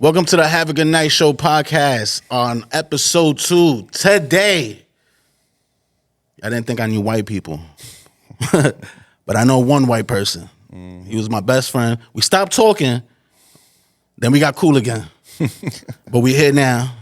Welcome to the Have a Good Night Show podcast on episode 2. Today, I didn't think I knew white people, but I know one white person. He was my best friend. We stopped talking, then we got cool again. But we here now.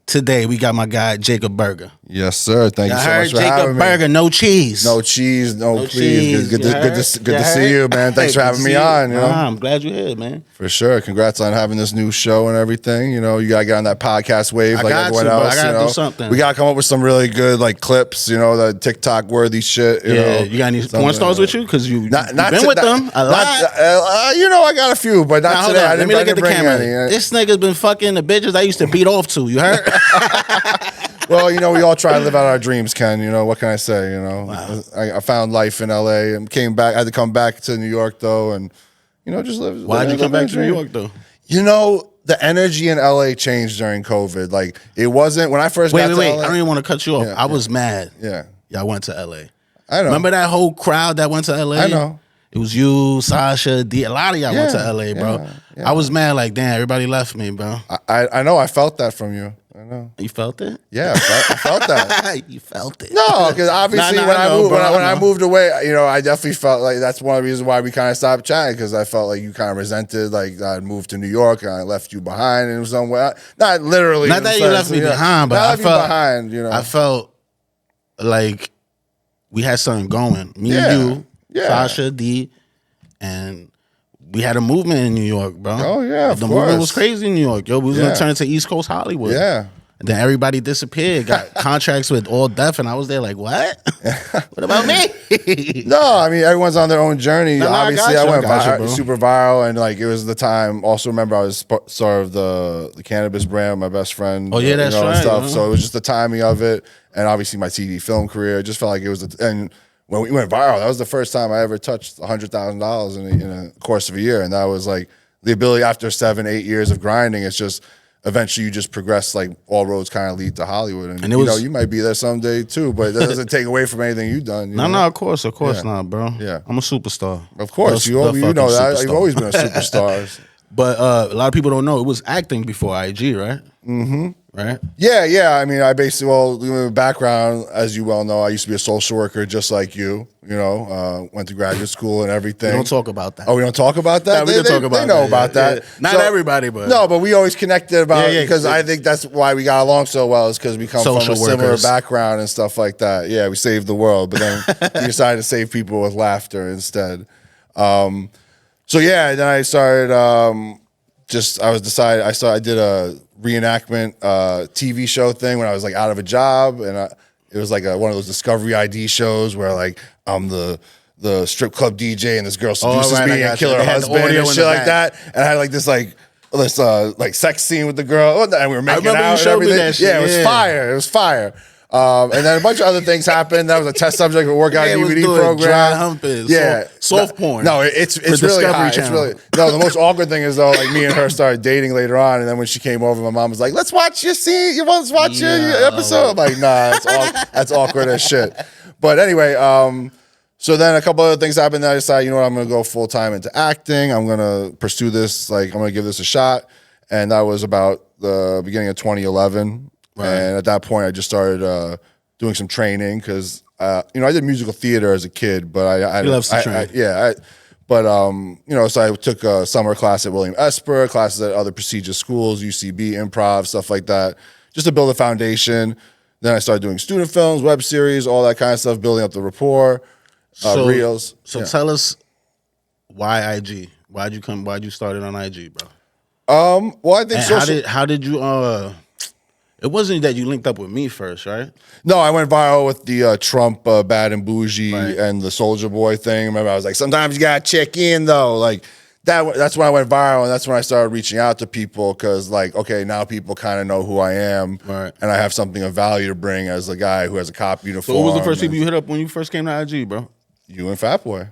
Today, we got my guy, Jacob Berger. Yes, sir. Thank you so much for having me. Jacob Berger, no cheese. No cheese, no please. Good to see you, man. Thanks for having me on. You know? I'm glad you're here, man. For sure. Congrats on having this new show and everything. You know, you got to get on that podcast wave like everyone else. I got to do something. We got to come up with some really good like clips, you know, the TikTok-worthy shit. You know, you got any porn stars with you? Because you've been with them a lot. You know, I got a few, but not today. Let me look at the camera. This nigga's been fucking the bitches I used to beat off to. You heard? Well, you know, we all try to live out our dreams, Ken. You know, what can I say? You know, wow. I found life in LA and came back. I had to come back to New York, though, and, you know, just live. Why did you come back to New York, though? You know, the energy in LA changed during COVID. Like, it wasn't, when I first got to LA. I don't even want to cut you off. I was mad. Y'all went to LA. I know. Remember that whole crowd that went to LA? I know. It was you, Sasha, D. A lot of y'all went to LA, bro. I was mad, like, damn, everybody left me, bro. I know. I felt that from you. I know. You felt it? Yeah, I felt that. You felt it? No, because obviously when I moved away, you know, I definitely felt like that's one of the reasons why we kind of stopped chatting, because I felt like you kind of resented, like I moved to New York and I left you behind in some way. Not literally. Not that you left me behind, but I felt behind. You know, I felt like we had something going. Me and you, Sasha, D, and we had a movement in New York, bro. Oh, yeah, the movement was crazy in New York. Yo, we was going to turn into East Coast Hollywood. Yeah. And then everybody disappeared, got contracts with All Deaf, and I was there like, what? What about me? No, I mean, everyone's on their own journey. No, obviously, I went super viral, and like it was the time. Also, remember, I was sort of the cannabis brand, my best friend. Oh, yeah, that's right. And stuff. So it was just the timing of it, and obviously my TV film career. It just felt like it was, and when we went viral, that was the first time I ever touched $100,000 in a course of a year. And that was like the ability after 7-8 years of grinding. It's just eventually you just progress, like all roads kind of lead to Hollywood. And you know, you might be there someday too, but that doesn't take away from anything you've done. You know? No, of course not, bro. Yeah. I'm a superstar. Of course. You know that. You've always been a superstar. But a lot of people don't know it was acting before IG, right? Mm-hmm. Right? Yeah. I mean, I basically, background, as you well know, I used to be a social worker just like you, went to graduate school and everything. We don't talk about that. Oh, we don't talk about that? We can talk about that. They know about that. Yeah. Not everybody, but. No, but we always connected about it because I think that's why we got along so well, is because we come from a similar background and stuff like that. Yeah, we saved the world, but then we decided to save people with laughter instead. Then I started, I did a reenactment TV show thing when I was like out of a job, and it was like one of those Discovery ID shows where like I'm the strip club DJ and this girl seduces me and kill her husband and shit like that, and I had like this sex scene with the girl, and we were making out and everything. Yeah, it was fire. It was fire. And then a bunch of other things happened. That was a test subject for a workout DVD program. Dry humping, soft porn. No, it's really high. It's really the most awkward thing is though, like me and her started dating later on, and then when she came over, my mom was like, "Let's watch your scene. You want to watch your episode?" I'm like, "Nah, that's awkward as shit." But anyway, so then a couple other things happened. Then I decided, you know what, I'm going to go full time into acting. I'm going to pursue this. Like, I'm going to give this a shot. And that was about the beginning of 2011. Right. And at that point, I just started doing some training because, I did musical theater as a kid, but He loves to train. So I took a summer class at William Esper, classes at other prestigious schools, UCB, improv, stuff like that, just to build a foundation. Then I started doing student films, web series, all that kind of stuff, building up the rapport, reels. So tell us why IG? Why'd you start it on IG, bro? Well, I think how did you it wasn't that you linked up with me first, right? No, I went viral with the Trump Bad and Bougie and the Soldier Boy thing. Remember, I was like, sometimes you gotta check in though. Like that's when I went viral, and that's when I started reaching out to people because, like, okay, now people kind of know who I am, and I have something of value to bring as a guy who has a cop uniform. So who was the first people you hit up when you first came to IG, bro? You and Fat Boy.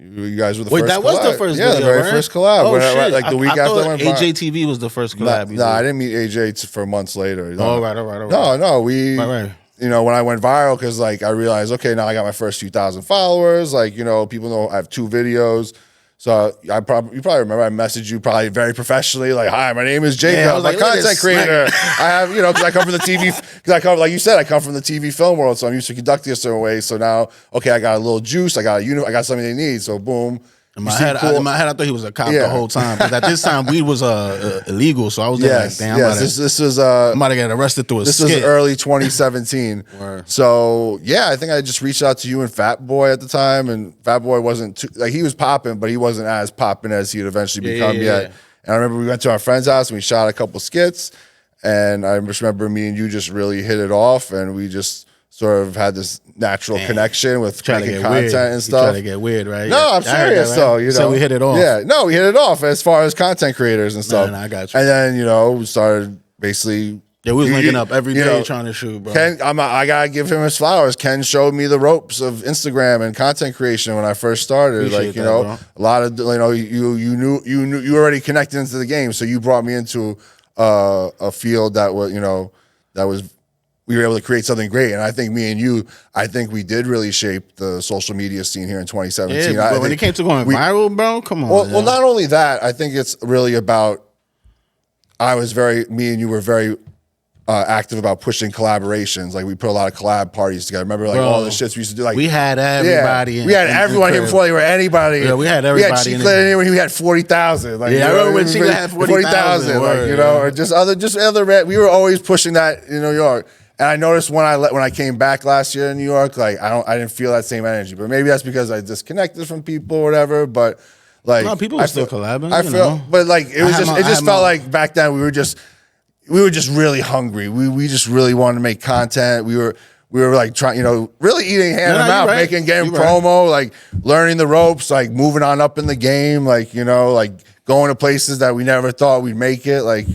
You guys were the first. Wait, that collab. was the first. Yeah, video, the very first collab. Oh shit! Like the week after I went viral. AJTV was the first collab. No, I didn't meet AJ for months later. All right. No, we. Right. When I went viral, because like I realized, okay, now I got my first few thousand followers. Like, people know I have 2 videos. So you probably remember I messaged you probably very professionally, like, "Hi, my name is Jacob. Yeah, I'm a content creator. I have, because I come from the TV, like you said, I come from the TV film world, so I'm used to conducting a certain way. So now, okay, I got a little juice, I got something they need. So boom." In my head, I thought he was a cop the whole time. Because at this time, weed was illegal. So I was like, damn, this was I'm about to get arrested through a skit. This was early 2017. So, yeah, I think I just reached out to you and Fat Boy at the time. And Fat Boy wasn't too, like, he was popping, but he wasn't as popping as he would eventually become yet. And I remember we went to our friend's house and we shot a couple skits. And I just remember me and you just really hit it off. And we just sort of had this natural connection with making content and stuff. Trying to get weird, right? No, I'm serious though. So we hit it off. Yeah, no, we hit it off as far as content creators and stuff. No, I got you. And then we started basically. Yeah, we was linking up every day trying to shoot, bro. I gotta give him his flowers. Ken showed me the ropes of Instagram and content creation when I first started. Appreciate that, a lot of you knew you already connected into the game, so you brought me into a field that was we were able to create something great. And I think me and you, we did really shape the social media scene here in 2017. Yeah, but when it came to going viral, bro, come on. Well, not only that, I think it's really about, me and you were very active about pushing collaborations. Like we put a lot of collab parties together. Remember all the shits we used to do? Like we had everybody. We had everyone here before they were anybody. Yeah, we had everybody. We had when he had 40,000. Like, I remember when Chica had 40,000. Or just other. We were always pushing that in New York. And I noticed when I came back last year in New York, like I didn't feel that same energy. But maybe that's because I disconnected from people or whatever. But like, no, people were still collabing. But like it just felt like back then we were just really hungry. We just really wanted to make content. We were like trying, really eating hand to mouth, getting promo, like learning the ropes, like moving on up in the game, like like going to places that we never thought we'd make it, like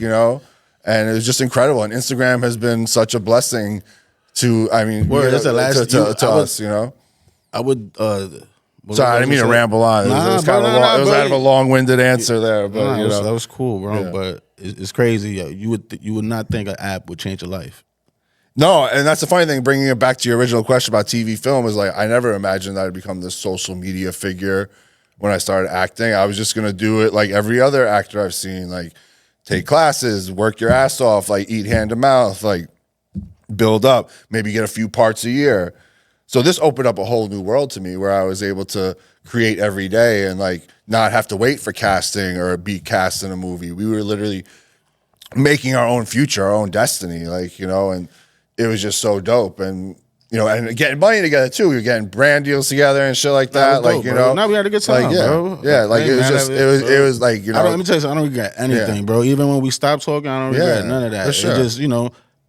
And it was just incredible. And Instagram has been such a blessing to us, I would sorry, I didn't mean to ramble on. It was kind of a long-winded answer there, but that was cool, bro. Yeah. But it's crazy. You would not think an app would change your life. No, and that's the funny thing. Bringing it back to your original question about TV film is like I never imagined that I'd become this social media figure when I started acting. I was just gonna do it like every other actor I've seen, like take classes, work your ass off, like eat hand to mouth, like build up, maybe get a few parts a year. So this opened up a whole new world to me where I was able to create every day and like not have to wait for casting or be cast in a movie. We were literally making our own future, our own destiny, like, and it was just so dope. And, and getting money together too. We were getting brand deals together and shit like that. Like, dope, now we had a good time, like, bro. Yeah, like it was like, let me tell you something, I don't regret anything, bro. Even when we stopped talking, I don't regret none of that. For sure. It just,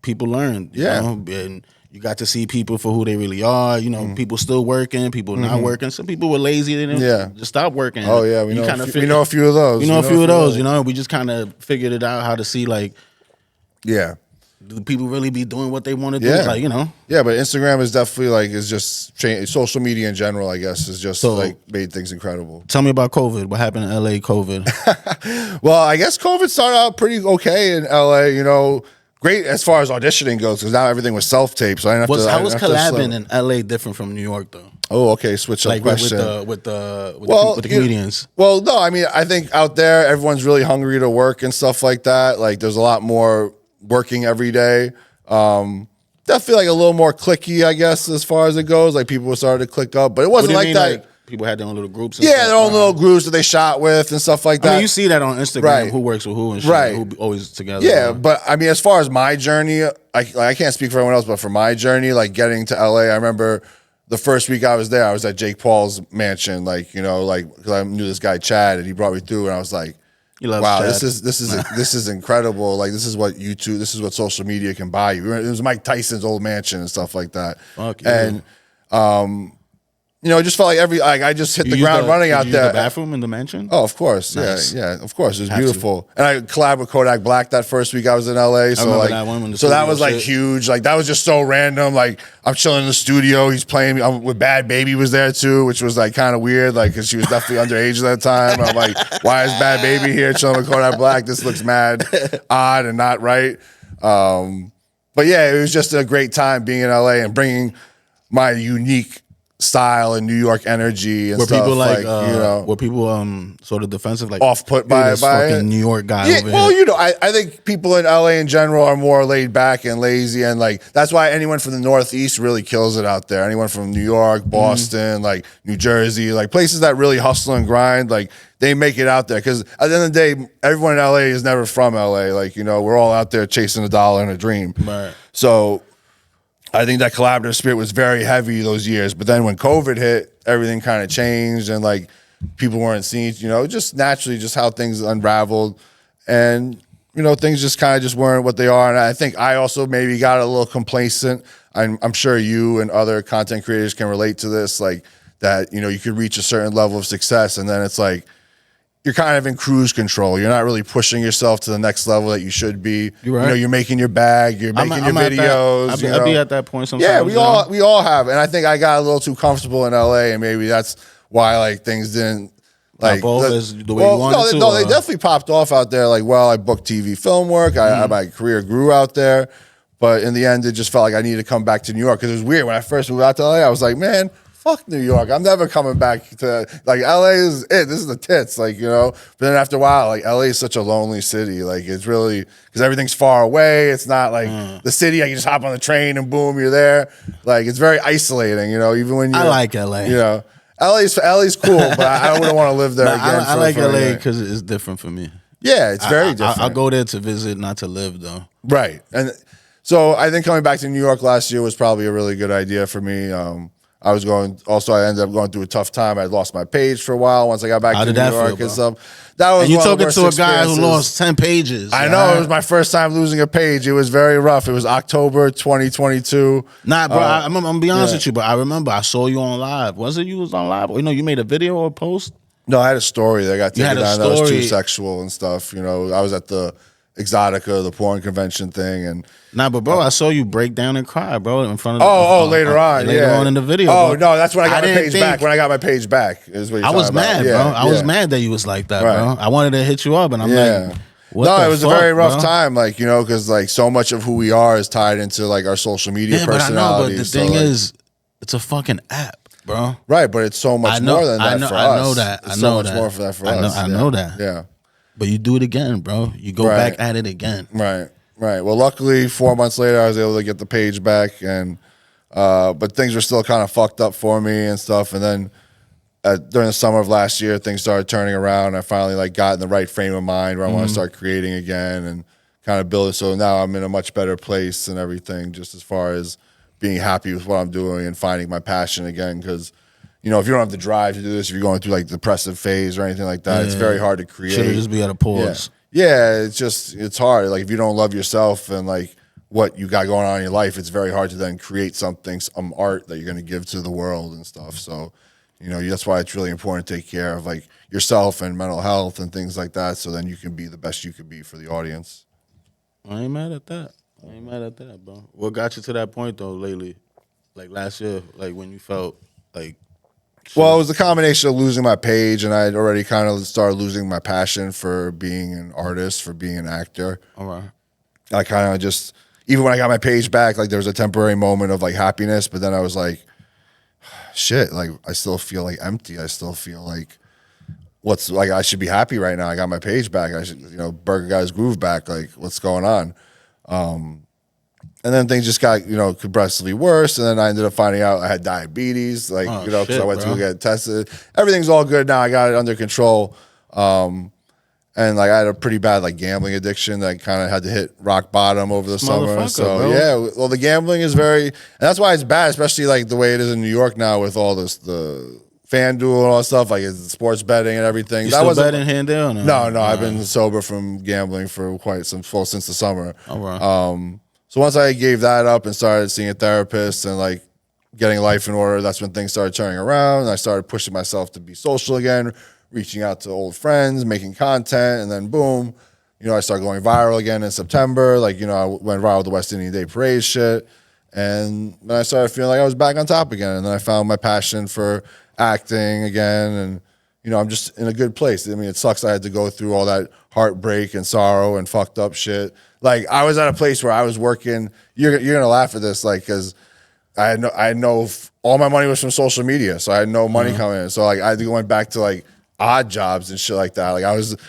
people learned, and you got to see people for who they really are. People still working, people not working. Some people were lazy, they didn't just stop working. Oh yeah, we know a few of those. We know a few of those. We just kind of figured it out how to see like, do people really be doing what they want to do? Like, Yeah, but Instagram is definitely like is just social media in general. I guess is just like made things incredible. Tell me about COVID. What happened in LA? COVID. Well, I guess COVID started out pretty okay in LA. Great as far as auditioning goes, because now everything was self-tape, so I didn't have to. How was collabing in LA different from New York, though? Oh, okay. Switch up question. With the comedians. Well, no, I mean, I think out there, everyone's really hungry to work and stuff like that. Like, there's a lot more working every day. Definitely like a little more clicky, I guess, as far as it goes. Like, people started to click up, but it wasn't like that. Like, people had their own little groups. Their own little groups that they shot with and stuff like that. I mean, you see that on Instagram, who works with who and shit, who always together. Yeah, but I mean, as far as my journey, I can't speak for everyone else, but for my journey, like getting to LA, I remember the first week I was there, I was at Jake Paul's mansion, because I knew this guy Chad, and he brought me through, and I was like, wow, Chad. this is incredible. Like, this is what YouTube, this is what social media can buy you. It was Mike Tyson's old mansion and stuff like that. Fuck yeah. And it just felt like I just hit the ground running out there. The bathroom in the mansion? Oh, of course. Nice. Yeah, of course. It was beautiful. And I collabed with Kodak Black that first week I was in LA. So like that was like huge. Like, that was just so random. Like, I'm chilling in the studio. He's playing with Bad Baby was there too, which was like kind of weird. Like, because she was definitely underage at that time. I'm like, why is Bad Baby here chilling with Kodak Black? This looks mad odd and not right. But yeah, it was just a great time being in LA and bringing my unique style and New York energy and were stuff. People like, you know, were people sort of defensive, like off put by fucking it? New York guy? Yeah, over well, here. you know, I think people in LA in general are more laid back and lazy, and like that's why anyone from the Northeast really kills it out there. Anyone from New York, Boston, like New Jersey, like places that really hustle and grind, like they make it out there. Because at the end of the day, everyone in LA is never from LA. Like, you know, we're all out there chasing a dollar and a dream. Right. So I think that collaborative spirit was very heavy those years. But then when COVID hit, everything kind of changed, and like people weren't seeing, you know, just naturally just how things unraveled. And, you know, things just kind of just weren't what they are. And I think I also maybe got a little complacent. I'm sure you and other content creators can relate to this, like that, you know, you could reach a certain level of success and then it's like, you're kind of in cruise control. You're not really pushing yourself to the next level that you should be. You're right. You know, you're making your bag, you're making your videos. I'll be at that point sometimes. Yeah, we all have. And I think I got a little too comfortable in LA, and maybe that's why like things didn't like pop off as the way you wanted to. No, they definitely popped off out there. Like, well, I booked TV film work. My career grew out there. But in the end, it just felt like I needed to come back to New York because it was weird. When I first moved out to LA, I was like, man, fuck New York. I'm never coming back to, like, LA is it. This is the tits, like, you know. But then after a while, like, LA is such a lonely city. Like, it's really, because everything's far away. It's not like the city, like, you just hop on the train and boom, you're there. Like, it's very isolating, you know, even when you. I like LA. You know, LA's cool, but I wouldn't want to live there again. I like LA because it's different for me. Yeah, it's very different. I'll go there to visit, not to live, though. Right. And so I think coming back to New York last year was probably a really good idea for me. I ended up going through a tough time. I lost my page for a while once I got back to New York and stuff. That was, and you talking to a guy who lost 10 pages. I know. It was my first time losing a page. It was very rough. It was October 2022. Nah, bro, I'm going to be honest with you, but I remember I saw you on live. Was it you was on live? Or, you know, you made a video or a post? No, I had a story that got taken down that was too sexual and stuff. You know, I was at the Exotica, the porn convention thing, and nah, but bro, I saw you break down and cry, bro, in front of later on in the video. Oh, bro. No, that's when I got my page back. When I got my page back, is what you're I was mad, about. bro. I was mad that you was like that, bro. I wanted to hit you up, and I'm like, no, it was a very rough time, like, you know, because like so much of who we are is tied into like our social media personalities. But I know, but the thing is, it's a fucking app, bro. Right, but it's so much more than that for us. I know that. It's so much more for that for us. I know that. Yeah. But you do it again, bro. You go back at it again. Right. Well, luckily, 4 months later, I was able to get the page back, and but things were still kind of fucked up for me and stuff. And then during the summer of last year, things started turning around. I finally like got in the right frame of mind where I want to start creating again and kind of build it. So now I'm in a much better place and everything, just as far as being happy with what I'm doing and finding my passion again. Because, you know, if you don't have the drive to do this, if you're going through like depressive phase or anything like that, it's very hard to create. Should just be at a pause. Yeah, it's hard. Like if you don't love yourself and like what you got going on in your life, it's very hard to then create something, some art that you're going to give to the world and stuff. So, you know, that's why it's really important to take care of like yourself and mental health and things like that. So then you can be the best you could be for the audience. I ain't mad at that. Bro. What got you to that point though lately? Like last year, like when you felt like. Well, it was a combination of losing my page, and I'd already kind of started losing my passion for being an artist, for being an actor. All right. I kind of just, even when I got my page back, like there was a temporary moment of like happiness, but then I was like, shit, like I still feel like empty. I still feel like I should be happy right now. I got my page back. I should, you know, Berger got his groove back. Like what's going on? And then things just got, you know, progressively worse. And then I ended up finding out I had diabetes, like, you know, because I went to go get tested. Everything's all good now. I got it under control. And like I had a pretty bad like gambling addiction that kind of had to hit rock bottom over the summer. So bro. Yeah, well, the gambling is and that's why it's bad, especially like the way it is in New York now with all this, the FanDuel and all that stuff, like it's sports betting and everything. You still betting hand down? No, I've been sober from gambling for since the summer. All right. So once I gave that up and started seeing a therapist and like getting life in order, that's when things started turning around. And I started pushing myself to be social again, reaching out to old friends, making content, and then boom, you know, I started going viral again in September. Like, you know, I went viral with the West Indian Day Parade shit. And then I started feeling like I was back on top again. And then I found my passion for acting again. And, you know, I'm just in a good place. I mean, it sucks I had to go through all that heartbreak and sorrow and fucked up shit. Like, I was at a place where I was working, you're going to laugh at this, like, because I know all my money was from social media, so I had no money coming in. So like I went back to like odd jobs and shit like that. Like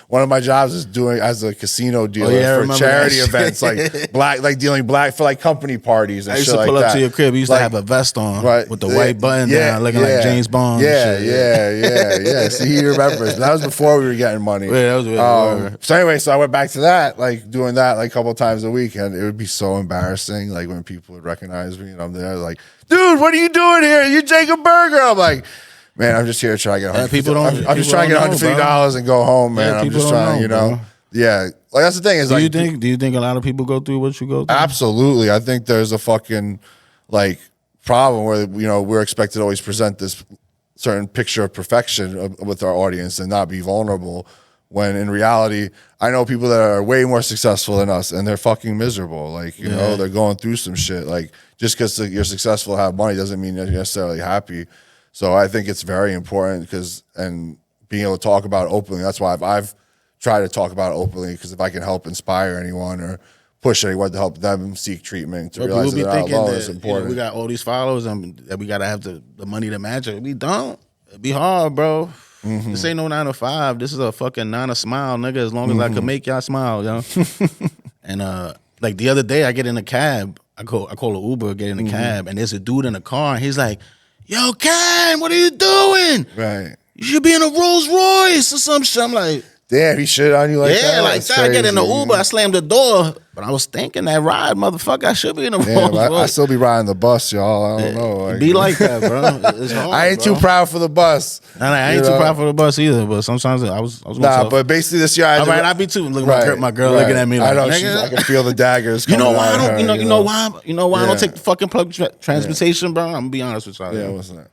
one of my jobs is doing as a casino dealer for charity events, like dealing black for like company parties and shit like that. I used to pull up to your crib. You used to have a vest on with the white button down, looking like James Bond. Yeah. See, he remembers. But that was before we were getting money. Yeah, that was weird. So anyway, so I went back to that, like doing that like a couple times a week, and it would be so embarrassing, like when people would recognize me and I'm there, like, dude, what are you doing here? You Jacob Berger? I'm like, man, I'm just here to try to get I'm just trying to get $150 and go home, man. I'm just trying, Yeah. Like that's the thing is, do you think a lot of people go through what you go through? Absolutely. I think there's a fucking like problem where we're expected to always present this certain picture of perfection with our audience and not be vulnerable. When in reality, I know people that are way more successful than us and they're fucking miserable. Like, you know, they're going through some shit. Like just because you're successful and have money doesn't mean you're necessarily happy. So I think it's very important and being able to talk about it openly. That's why I've tried to talk about it openly, because if I can help inspire anyone or push anyone to help them seek treatment, to realize that they're not alone is important. We got all these followers and that we got to have the money to match it. We don't. It'd be hard, bro. This ain't no 9 to 5. This is a fucking 9 to smile, nigga, as long as I can make y'all smile, yo. And like the other day, I get in a cab. I call an Uber, get in a cab, and there's a dude in the car, and he's like, yo, Ken, what are you doing? Right. You should be in a Rolls Royce or some shit. I'm like, damn, he shit on you like that? Yeah, like that. I get in the Uber, I slammed the door, but I was thinking that ride, motherfucker, I should be in a Rolls Royce. I still be riding the bus, y'all. I don't know. Like, be like that, bro. It's hard, I ain't too proud for the bus. I ain't too proud for the bus either, but sometimes I was but basically this year I be too. Look at my girl looking at me like, I know, nigga. I can feel the daggers You know why coming I don't, you know why I don't take the fucking public transportation, bro? I'm gonna be honest with y'all. Yeah, what's that?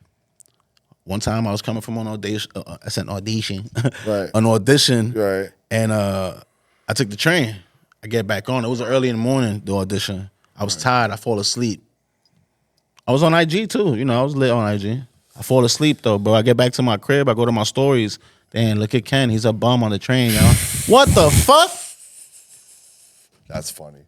One time I was coming from an audition. I said audition. Right. An audition. Right. And I took the train. I get back on. It was early in the morning, the audition. I was tired. I fall asleep. I was on IG too. I was lit on IG. I fall asleep though, bro. I get back to my crib. I go to my stories. Damn, look at Ken. He's a bum on the train, yo. What the fuck? That's funny.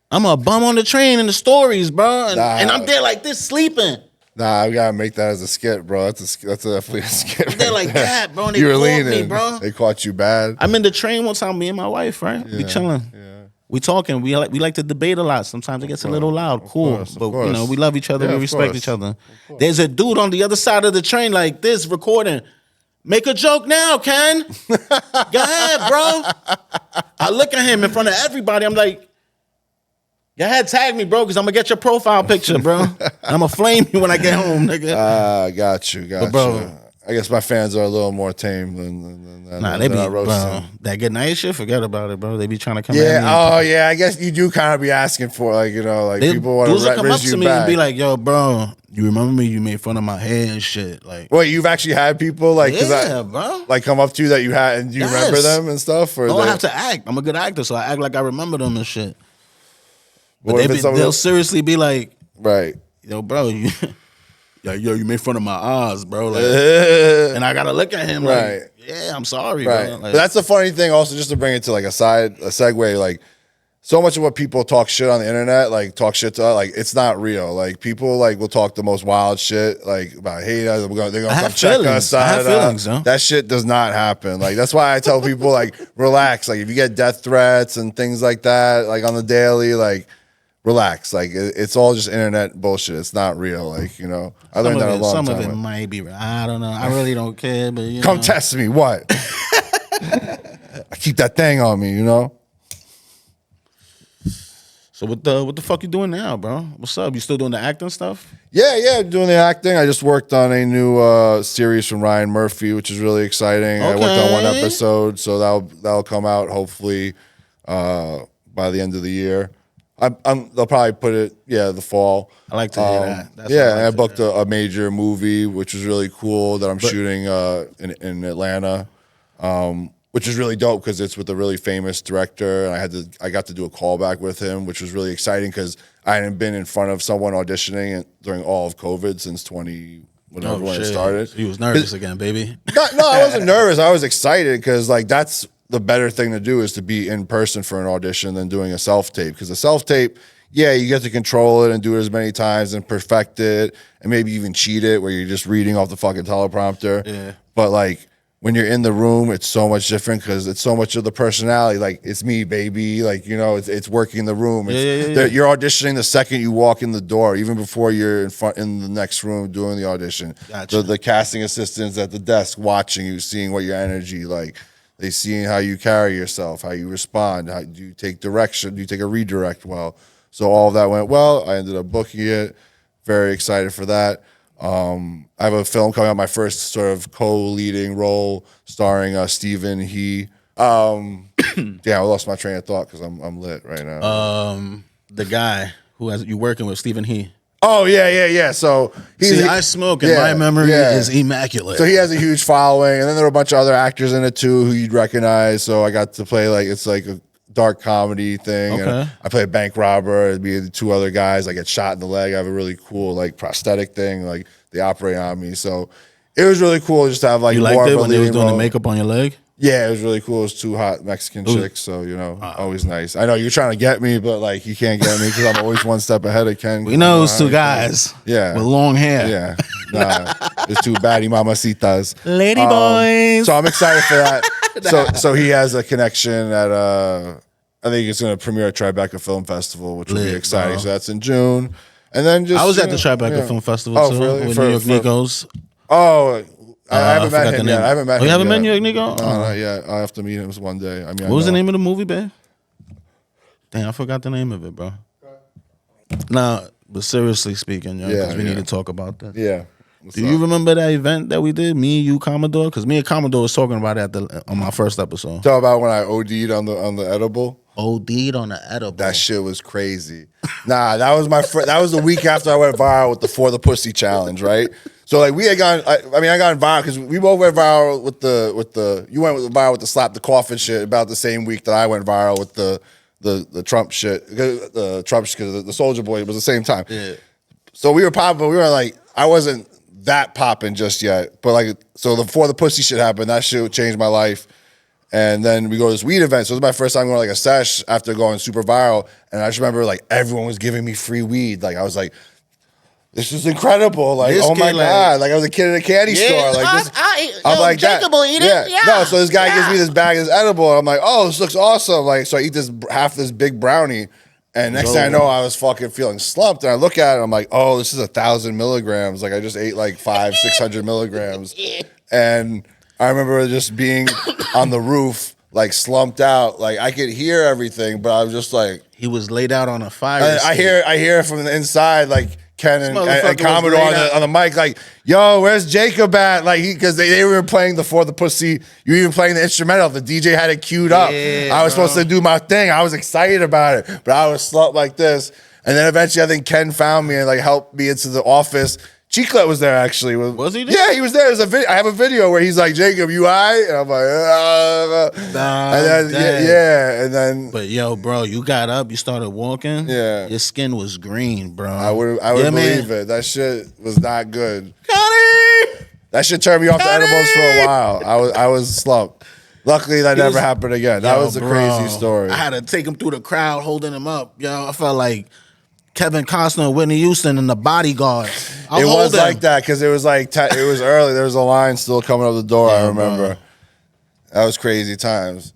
I'm a bum on the train in the stories, bro. And I'm there like this sleeping. Nah, we gotta make that as a skit, bro. That's definitely a skit. They're like that, bro. And they caught me, bro. They caught you bad. I'm in the train one time, me and my wife, right? We chilling. Yeah. We talking. We like to debate a lot. Sometimes it gets a little loud. Cool. But we love each other. We respect each other. There's a dude on the other side of the train like this recording. Make a joke now, Ken. Go ahead, bro. I look at him in front of everybody. I'm like, go ahead, tag me, bro, because I'm going to get your profile picture, bro. I'm going to flame you when I get home, nigga. Got you. Bro, I guess my fans are a little more tame than they be, bro, that good night shit, forget about it, bro. They be trying to come at me. Yeah, I guess you do kind of be asking for, like, people want to come up to me and be like, yo, bro, you remember me? You made fun of my hair and shit. Like, wait, you've actually had people, like, bro, like come up to you that you had, and you remember them and stuff? Or I have to act. I'm a good actor, so I act like I remember them and shit. But they'll seriously be like, right, yo, bro, you made fun of my eyes, bro. Like, and I gotta look at him like, yeah, I'm sorry, right. bro. Like, but that's the funny thing, also, just to bring it to like a segue, like so much of what people talk shit on the internet, like talk shit to, like it's not real. Like people like will talk the most wild shit, like about hate us. They're gonna come check us. I have feelings, huh? That shit does not happen. Like that's why I tell people like relax. Like if you get death threats and things like that, like on the daily, like. Relax, like it's all just internet bullshit. It's not real, like I learned that a long time ago. Some of it might be real. I don't know. I really don't care, but come test me. What? I keep that thing on me, So what the fuck you doing now, bro? What's up? You still doing the acting stuff? Yeah, doing the acting. I just worked on a new series from Ryan Murphy, which is really exciting. I worked on one episode, so that'll come out hopefully by the end of the year. They'll probably put it, the fall. I like to hear that. I booked a major movie, which was really cool, that I'm shooting in Atlanta, which is really dope because it's with a really famous director, and I got to do a callback with him, which was really exciting because I hadn't been in front of someone auditioning during all of COVID since when it started. He was nervous again, baby. No, I wasn't nervous. I was excited because like that's the better thing to do is to be in person for an audition than doing a self-tape. Because a self-tape, yeah, you get to control it and do it as many times and perfect it and maybe even cheat it where you're just reading off the fucking teleprompter. Yeah. But like when you're in the room, it's so much different because it's so much of the personality. Like it's me, baby. Like, you know, it's working the room. You're auditioning the second you walk in the door, even before you're in the next room doing the audition. Gotcha. The casting assistants at the desk watching you, seeing what your energy like. They seeing how you carry yourself, how you respond, how do you take direction, do you take a redirect well. So all of that went well. I ended up booking it. Very excited for that. I have a film coming out, my first sort of co-leading role, starring Stephen He. Damn, I lost my train of thought because I'm lit right now. The guy who you working with, Stephen He. Oh yeah. So I smoke, and my memory is immaculate. So he has a huge following, and then there were a bunch of other actors in it too who you'd recognize. So I got to play it's like a dark comedy thing. Okay. And I play a bank robber. It'd be the two other guys. I get shot in the leg. I have a really cool like prosthetic thing. Like they operate on me. So it was really cool just to have like you more liked of it a when they was leading doing the role. makeup on your leg? Yeah, it was really cool. It was two hot Mexican chicks, so you know, always nice. I know you're trying to get me, but like you can't get me because I'm always one step ahead of Ken. We know those two guys. Yeah, with long hair. Yeah, nah, it's two baddie mamacitas, lady boys. So I'm excited for that. So he has a connection at I think it's going to premiere at Tribeca Film Festival, which will be exciting. Bro. So that's in June, and then just I was at the Tribeca Film Festival too really? with New York Nikos. Oh. I haven't met him yet. I haven't met him yet. You haven't met New York Nico? No, not yet. I'll have to meet him one day. I mean, what was the name of the movie, babe? Damn, I forgot the name of it, bro. Nah, but seriously speaking, because we need to talk about that. Yeah. Do you remember that event that we did, me, you, Commodore? Because me and Commodore was talking about it on my first episode. Talk about when I OD'd on the edible. OD'd on the edible. That shit was crazy. Nah, that was that was the week after I went viral with the For the Pussy challenge, right? So like we had gone, I got viral because we both went viral with the you went viral with the slap the coffin shit about the same week that I went viral with the Trump shit, the Trump shit, because the Soldier Boy was the same time. Yeah. So we were popping, we were like, I wasn't that popping just yet, but like, so before the pussy shit happened, that shit changed my life. And then we go to this weed event. So it was my first time going to like a sesh after going super viral. And I just remember like everyone was giving me free weed. Like I was like, this is incredible. Like, oh my God. Like I was a kid in a candy store. Like this, I'm like, Jacob will eat it. Yeah. No, so this guy gives me this bag of this edible. And I'm like, oh, this looks awesome. Like, so I eat half this big brownie. And next thing I know, I was fucking feeling slumped. And I look at it, I'm like, oh, this is 1,000 milligrams. Like I just ate like 600 milligrams. And I remember just being on the roof, like slumped out. Like I could hear everything, but I was just like, he was laid out on a fire. I hear from the inside, like Ken and Commodore on the mic, like, yo, where's Jacob at? Like because they were playing the For the Pussy. You were even playing the instrumental. The DJ had it queued up. I was supposed to do my thing. I was excited about it, but I was slumped like this. And then eventually, I think Ken found me and like helped me into the office. Chiclet was there actually. Was he there? Yeah, he was there. I have a video where he's like, Jacob, you all right? And I'm like, and then, and then. But yo, bro, you got up, you started walking. Yeah. Your skin was green, bro. I would believe it. That shit was not good. That shit turned me off the edibles for a while. I was slumped. Luckily, that never happened again. That was a crazy story. I had to take him through the crowd, holding him up. Yo, I felt like Kevin Costner and Whitney Houston and the Bodyguard. It was like that because it was like it was early. There was a line still coming up the door. I remember. That was crazy times.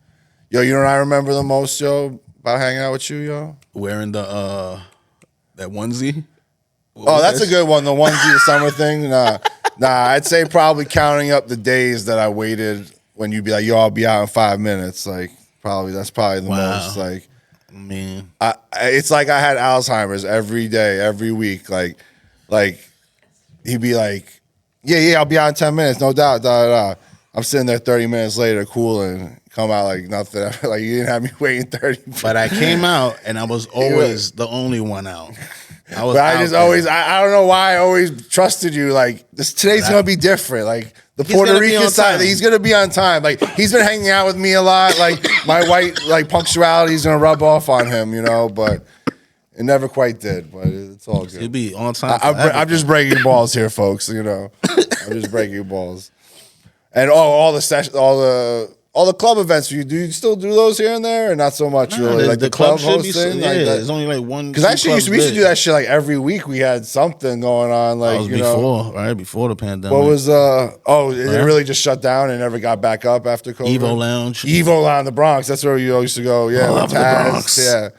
Yo, you know what I remember the most, yo, about hanging out with you, yo? Wearing the that onesie. Oh, that's a good one. The onesie, the summer thing. Nah, I'd say probably counting up the days that I waited when you'd be like, yo, I'll be out in 5 minutes. Like that's probably the most like. Man, it's like I had Alzheimer's every day, every week. Like he'd be like, yeah, I'll be out in 10 minutes, no doubt. I'm sitting there 30 minutes later, cooling, come out like nothing. Like you didn't have me waiting 30 minutes. But I came out and I was always the only one out. I don't know why I always trusted you. Like today's gonna be different. Like the Puerto Rican side, he's gonna be on time. Like he's been hanging out with me a lot. Like my white punctuality is gonna rub off on him, you know. But it never quite did. But it's all good. He'll be on time. I'm just breaking balls here, folks. You know, I'm just breaking balls. And all the all the club events. Do you still do those here and there, or not so much? Nah, really, like the club hosting. Yeah, there's only like one. Because actually, we used to do that shit like every week. We had something going on. Like before the pandemic. What was it really just shut down and never got back up after COVID? Evo Lounge, the Bronx. That's where you used to go. Yeah, with Taz.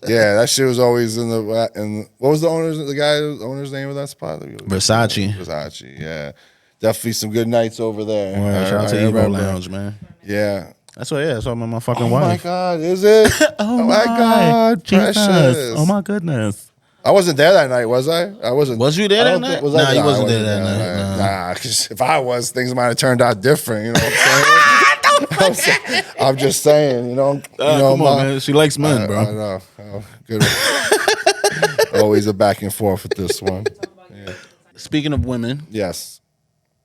Yeah, that shit was always in the. And what was the owner's name of that spot? Versace. Yeah. Definitely some good nights over there. Shout out to Evo Lounge, man. Yeah. That's my fucking wife. Oh my God, is it? oh my God, precious. Oh my goodness. I wasn't there that night, was I? I wasn't. Was you there that night? You wasn't there that night. Nah, because if I was, things might have turned out different. You know what I'm saying? I'm just saying, come on, man. She likes men, bro. I know. Oh, good. Always a back and forth with this one. Yeah. Speaking of women. Yes.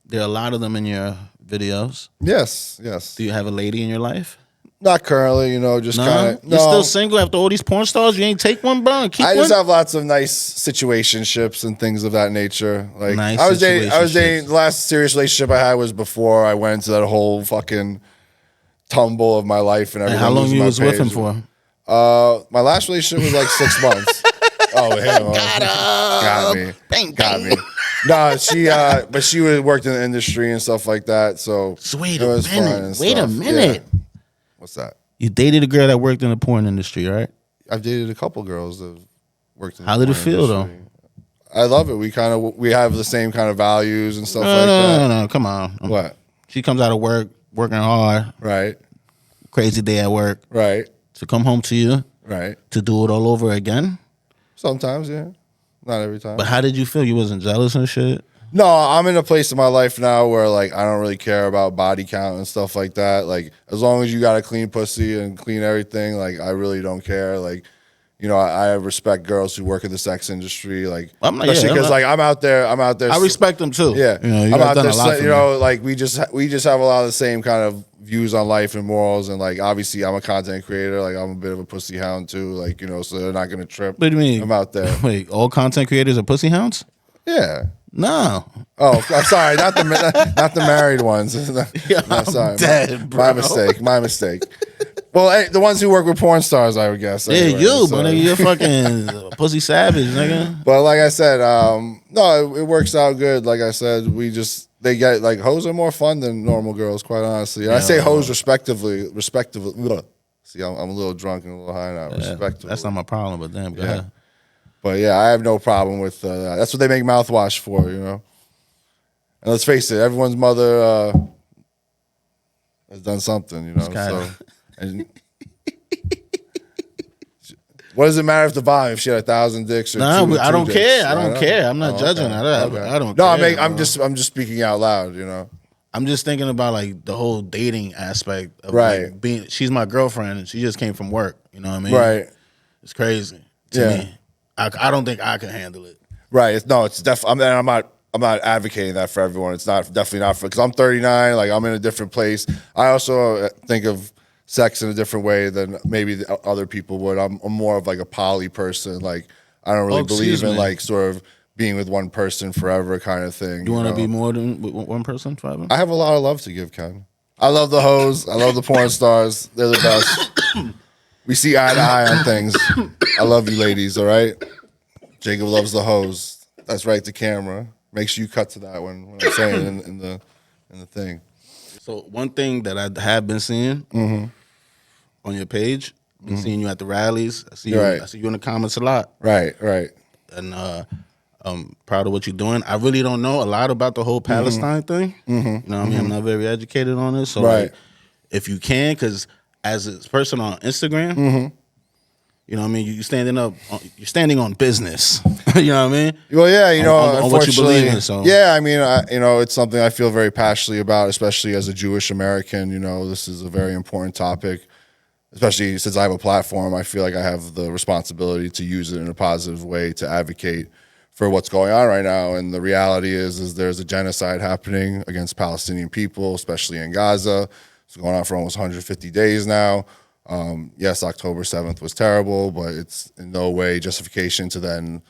There are a lot of them in your videos. Yes. Do you have a lady in your life? Not currently, just kind of. No. You're still single after all these porn stars? You ain't take one, bro? I just have lots of nice situationships and things of that nature. Like I was dating. The last serious relationship I had was before I went into that whole fucking tumble of my life and everything. And how long you was with him for? My last relationship was like 6 months. Oh, him. Got me. Got me. No, she worked in the industry and stuff like that. So wait a minute. Wait a minute. Yeah. What's that? You dated a girl that worked in the porn industry, right? I've dated a couple girls that worked in the porn industry. How did it feel, though? I love it. We have the same kind of values and stuff like that. No, come on. What? She comes out of work, working hard. Right. Crazy day at work. Right. To come home to you. Right. To do it all over again. Sometimes, yeah. Not every time. But how did you feel? You wasn't jealous and shit? No, I'm in a place in my life now where like I don't really care about body count and stuff like that. Like as long as you got a clean pussy and clean everything, like I really don't care. Like, I respect girls who work in the sex industry. Like especially because like I'm out there. I respect them too. Yeah, I'm out there. Like we just have a lot of the same kind of views on life and morals. And like obviously I'm a content creator. Like I'm a bit of a pussy hound too. Like so they're not gonna trip. What do you mean? I'm out there. Wait, all content creators are pussy hounds? Yeah. No. Oh, I'm sorry. Not the married ones. I'm sorry. Dead, bro. My mistake. Well, hey, the ones who work with porn stars, I would guess. Yeah, anyway, but nigga, you're fucking pussy savage, nigga. But like I said, no, it works out good. Like I said, they get like hoes are more fun than normal girls, quite honestly. And I say hoes respectively. See, I'm a little drunk and a little high now. Respectively. That's not my problem, but damn, go ahead. But yeah, I have no problem with that. That's what they make mouthwash for, And let's face it, everyone's mother has done something, So, and what does it matter if the volume? If she had 1,000 dicks or I don't dicks? care. I don't care. I'm not judging. Okay. I don't. No, care, I'm just speaking out loud, I'm just thinking about like the whole dating aspect of right. Like, being. She's my girlfriend, and she just came from work. You know what I mean? Right. It's crazy to me. I don't think I can handle it. Right. It's definitely. I'm not advocating that for everyone. It's definitely not for because I'm 39. Like I'm in a different place. I also think of sex in a different way than maybe other people would. I'm more of like a poly person. Like I don't really believe in like sort of being with one person forever kind of thing. You want to be more than one person forever? I have a lot of love to give, Ken. I love the hoes. I love the porn stars. They're the best. We see eye to eye on things. I love you ladies, all right? Jacob loves the hoes. That's right, the camera. Make sure you cut to that when I'm saying in the thing. So one thing that I have been seeing on your page, been seeing you at the rallies. I see you in the comments a lot. Right. And I'm proud of what you're doing. I really don't know a lot about the whole Palestine thing. You know what I mean? I'm not very educated on this. So like, if you can, because as a person on Instagram, you know what I mean? You're standing on business. You know what I mean? Well, yeah, on what you believe in. So. Yeah, I mean, it's something I feel very passionately about, especially as a Jewish American. This is a very important topic, especially since I have a platform. I feel like I have the responsibility to use it in a positive way to advocate for what's going on right now. And the reality is there's a genocide happening against Palestinian people, especially in Gaza. It's going on for almost 150 days now. Yes, October 7th was terrible, but it's in no way justification to then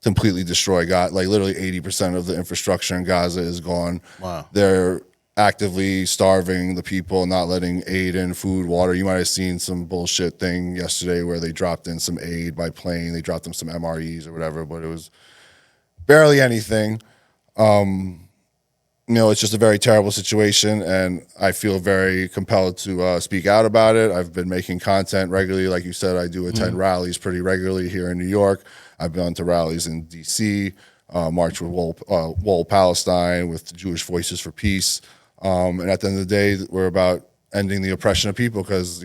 completely destroy Gaza. Like literally 80% of the infrastructure in Gaza is gone. Wow. They're actively starving the people, not letting aid in, food, water. You might have seen some bullshit thing yesterday where they dropped in some aid by plane. They dropped them some MREs or whatever, but it was barely anything. It's just a very terrible situation, and I feel very compelled to speak out about it. I've been making content regularly. Like you said, I do attend rallies pretty regularly here in New York. I've been to rallies in D.C., March with Wall Palestine, with Jewish Voices for Peace. And at the end of the day, we're about ending the oppression of people because,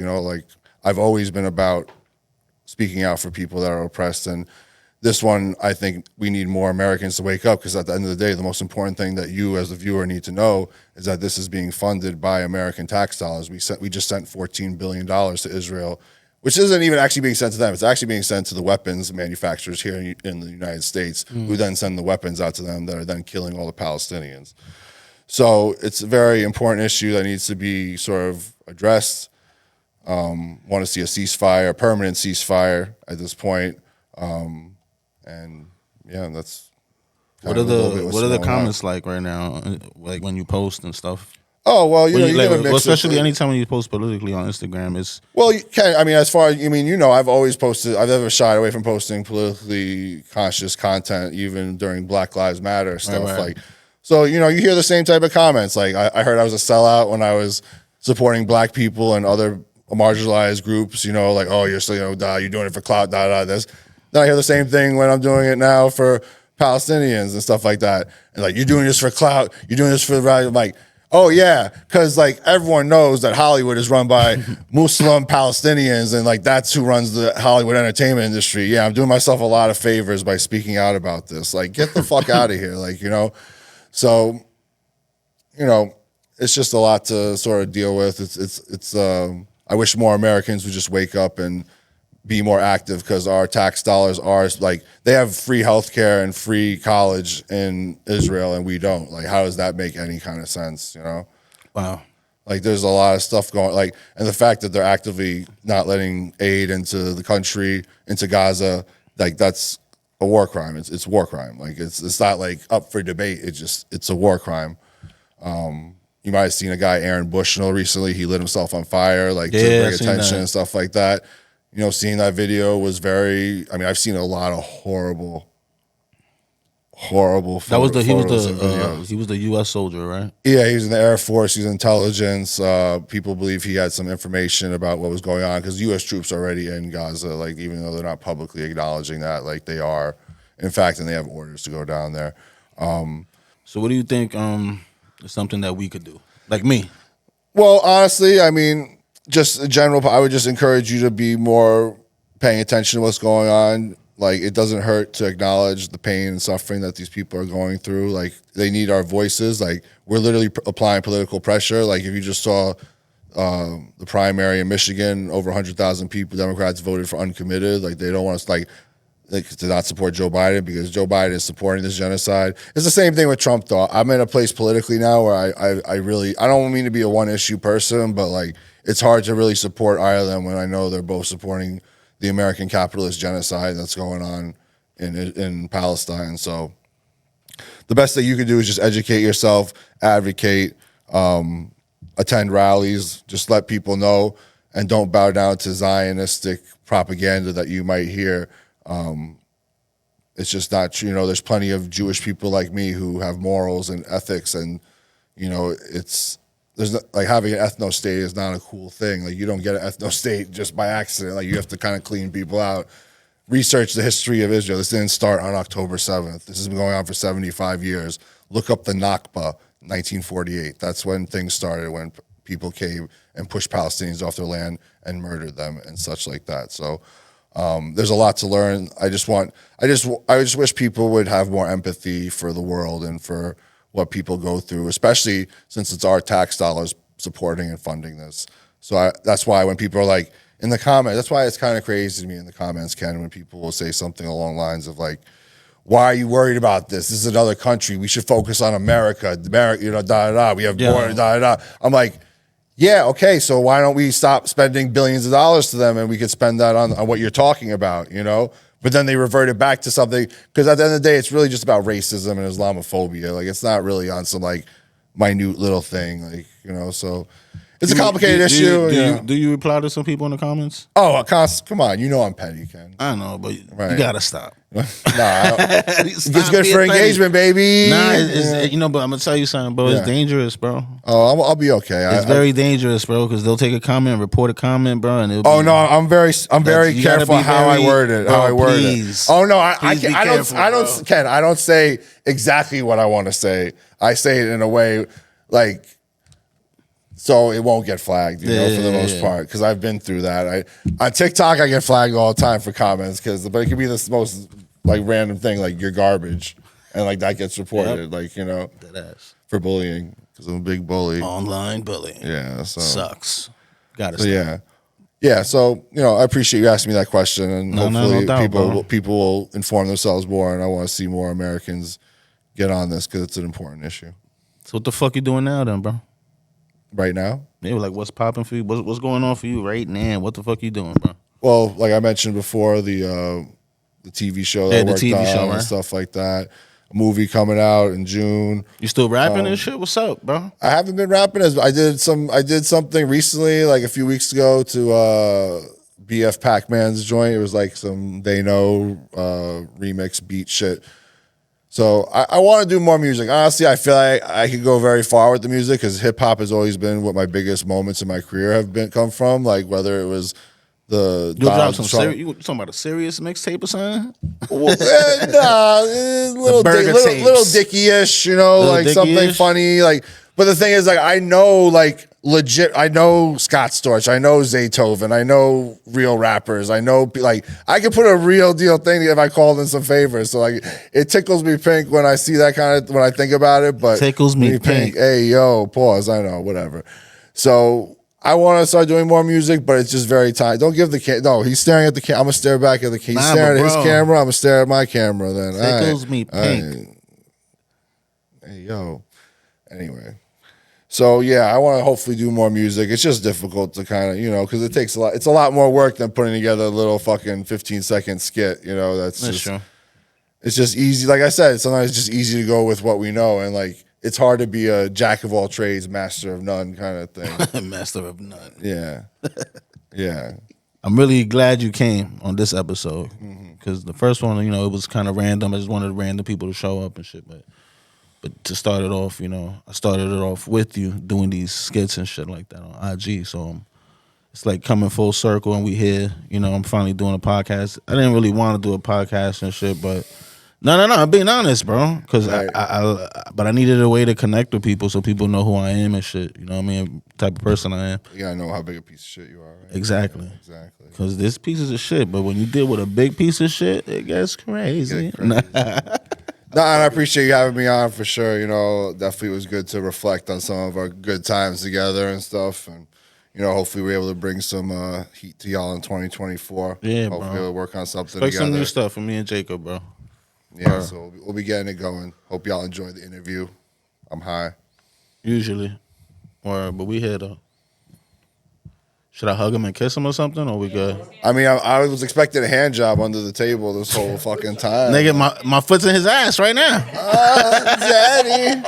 I've always been about speaking out for people that are oppressed. And this one, I think we need more Americans to wake up because at the end of the day, the most important thing that you as the viewer need to know is that this is being funded by American tax dollars. We just sent $14 billion to Israel, which isn't even actually being sent to them. It's actually being sent to the weapons manufacturers here in the United States, who then send the weapons out to them that are then killing all the Palestinians. So it's a very important issue that needs to be sort of addressed. Want to see a ceasefire, a permanent ceasefire at this point. And yeah, that's what are the comments like right now? Like when you post and stuff. Oh well, you get a mix. Especially anytime when you post politically on Instagram, it's you can. I mean, as far as I've always posted. I've never shied away from posting politically conscious content, even during Black Lives Matter stuff. Right. So you hear the same type of comments. Like I heard I was a sellout when I was supporting Black people and other marginalized groups. Like you're still you're doing it for clout. This. Then I hear the same thing when I'm doing it now for Palestinians and stuff like that. And like, you're doing this for clout. You're doing this for the value. I'm like, oh yeah, because like everyone knows that Hollywood is run by Muslim Palestinians, and like that's who runs the Hollywood entertainment industry. Yeah, I'm doing myself a lot of favors by speaking out about this. Like, get the fuck out of here. Like, So, it's just a lot to sort of deal with. It's I wish more Americans would just wake up and be more active because our tax dollars are like, they have free healthcare and free college in Israel and we don't. Like, how does that make any kind of sense, Wow. Like, there's a lot of stuff going, and the fact that they're actively not letting aid into the country, into Gaza, like, that's a war crime. It's war crime. Like, it's not like up for debate. It's a war crime. You might have seen a guy, Aaron Bushnell, recently. He lit himself on fire, to bring attention and stuff like that. Seeing that video was I've seen a lot of horrible that was he was the U.S. soldier, right? Yeah, he was in the Air Force. He was in intelligence. People believe he had some information about what was going on because U.S. troops are already in Gaza, like, even though they're not publicly acknowledging that, like, they are, in fact, and they have orders to go down there. So what do you think is something that we could do? Like me? Well, honestly, just in general, I would just encourage you to be more paying attention to what's going on. Like, it doesn't hurt to acknowledge the pain and suffering that these people are going through. Like, they need our voices. Like, we're literally applying political pressure. Like, if you just saw the primary in Michigan, over 100,000 people, Democrats voted for uncommitted. Like, they don't want us, to not support Joe Biden because Joe Biden is supporting this genocide. It's the same thing with Trump, though. I'm in a place politically now where I don't mean to be a one-issue person, but, like, it's hard to really support either of them when I know they're both supporting the American capitalist genocide that's going on in Palestine. So the best thing you can do is just educate yourself, advocate, attend rallies, just let people know, and don't bow down to Zionistic propaganda that you might hear. It's just not true. There's plenty of Jewish people like me who have morals and ethics, and having an ethno state is not a cool thing. Like, you don't get an ethno state just by accident. Like, you have to kind of clean people out. Research the history of Israel. This didn't start on October 7th. This has been going on for 75 years. Look up the Nakba, 1948. That's when things started, when people came and pushed Palestinians off their land and murdered them and such like that. So there's a lot to learn. I just wish people would have more empathy for the world and for what people go through, especially since it's our tax dollars supporting and funding this. So that's why when people are like, in the comments, that's why it's kind of crazy to me in the comments, Ken, when people will say something along the lines of like, why are you worried about this? This is another country. We should focus on America. We have more, I'm like, yeah, okay, so why don't we stop spending billions of dollars to them and we could spend that on what you're talking about, But then they reverted back to something, because at the end of the day, it's really just about racism and Islamophobia. Like, it's not really on some, like, minute little thing, like, you know. So it's a complicated issue. Do you reply to some people in the comments? Oh, come on, you know I'm petty, Ken. I know, but you gotta stop. Nah, it's good for engagement, baby. Nah, it's but I'm gonna tell you something, bro. It's dangerous, bro. Oh, I'll be okay. It's very dangerous, bro, because they'll take a comment, report a comment, bro, and no, I'm very careful how I word it. How I word it. Oh no, I don't, Ken. I don't say exactly what I want to say. I say it in a way like, so it won't get flagged, you know, for the most part, because I've been through that. On TikTok, I get flagged all the time for comments, but it could be the most like random thing, like you're garbage, and like that gets reported, like, you know, for bullying, because I'm a big bully. Online bullying. Yeah, so sucks. Gotta stop. Yeah. So, you know, I appreciate you asking me that question, and hopefully people will inform themselves more, and I want to see more Americans get on this because it's an important issue. So what the fuck you doing now, then, bro? Right now? Maybe like what's popping for you? What's going on for you right now? What the fuck you doing, bro? Well, like I mentioned before, the TV show that I worked on and stuff like that. A movie coming out in June. You still rapping and shit? What's up, bro? I haven't been rapping I did something recently, like a few weeks ago, to BF Pac-Man's joint. It was like some They Know remix beat shit. So I want to do more music. Honestly, I feel like I could go very far with the music because hip hop has always been what my biggest moments in my career have come from. Like whether it was you talking about a serious mixtape or something? Little dicky-ish, you know, like something funny. Like, but the thing is, like, I know, like, legit. I know Scott Storch. I know Zaytoven. I know real rappers. I know, like, I can put a real deal thing if I called in some favors. So, like, it tickles me pink when I see that kind of, when I think about it. But tickles me pink. Hey, yo, pause. I know, whatever. So I want to start doing more music, but it's just very tight. Don't give the no. He's staring at the camera. I'm gonna stare back at the camera. He's staring at his camera. I'm gonna stare at my camera. Then tickles me pink. Hey, yo. Anyway. So yeah, I want to hopefully do more music. It's just difficult to kind of, you know, because it takes a lot. It's a lot more work than putting together a little fucking 15-second skit. You know, that's just true. It's just easy. Like I said, sometimes it's just easy to go with what we know, and like it's hard to be a jack of all trades, master of none kind of thing. Master of none. Yeah, yeah. I'm really glad you came on this episode because the first one, you know, it was kind of random. I just wanted random people to show up and shit, but to start it off, you know, I started it off with you doing these skits and shit like that on IG. So it's like coming full circle, and we here. You know, I'm finally doing a podcast. I didn't really want to do a podcast and shit, but no. I'm being honest, bro. Because but I needed a way to connect with people so people know who I am and shit. You know what I mean? Type of person I am. You gotta know how big a piece of shit you are. Right? Exactly. Because this piece is shit, but when you deal with a big piece of shit, it gets crazy. No, and I appreciate you having me on for sure. You know, definitely was good to reflect on some of our good times together and stuff. And, you know, hopefully we're able to bring some heat to y'all in 2024. Yeah, hopefully bro. we'll work on something Expect together. some new stuff from me and Jacob, bro. Yeah, so we'll be getting it going. Hope y'all enjoy the interview. I'm high. Usually. But we here, though. Should I hug him and kiss him or something, or we good? I mean, I was expecting a hand job under the table this whole fucking time. Nigga, my foot's in his ass right now. Daddy.